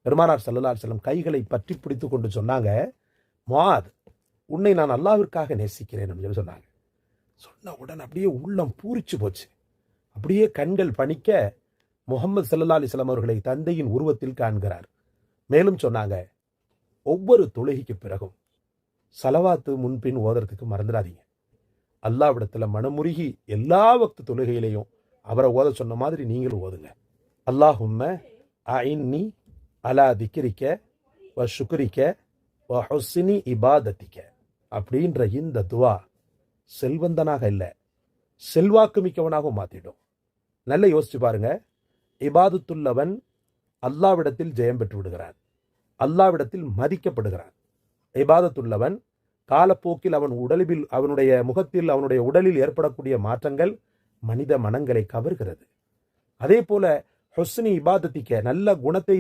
பெருமானார் ஸல்லல்லாஹு அலைஹி வஸல்லம் கைகளை பற்றி பிடித்து கொண்டு சொன்னாங்க, முஆத், உன்னை நான் அல்லாஹ்விற்காக நேசிக்கிறேன் அப்படின்னு சொன்னாங்க. சொன்ன உடனே அப்படியே உள்ளம் பூரிச்சு போச்சு. அப்படியே கண்கள் பணிக்க முஹம்மது ஸல்லல்லாஹு அலைஹி வஸல்லம் அவர்களை தந்தையின் உருவத்தில் காண்கிறார். மேலும் சொன்னாங்க, ஒவ்வொரு தொழுகைக்கு பிறகும் சலவாத்து முன்பின் ஓதுறதுக்கு மறந்துடாதீங்க. அல்லாஹ்விடத்துல மனமுருகி எல்லா வக்து தொழுகையிலையும் அவரை ஓத சொன்ன மாதிரி நீங்களும் ஓதுங்க. அல்லாஹும்ம அஇன்னி அலா திக்ரிக்க வ ஷுக்ரிக்க வ ஹுஸ்னி இபாதத்திக்க அப்படின்ற இந்த துவா செல்வந்தனாக இல்லை, செல்வாக்கு மிக்கவனாகவும் மாற்றிடும். நல்ல யோசிச்சு பாருங்க. இபாதத்துள்ளவன் அல்லாவிடத்தில் ஜெயம் பெற்று விடுகிறான், அல்லாவிடத்தில் மதிக்கப்படுகிறான். இபாதத்துள்ளவன் காலப்போக்கில் அவனுடைய முகத்தில் அவனுடைய உடலில் ஏற்படக்கூடிய மாற்றங்கள் மனித மனங்களை கவர்கிறது. அதே போல ஹுஸ்னி இபாதத்திக்க நல்ல குணத்தை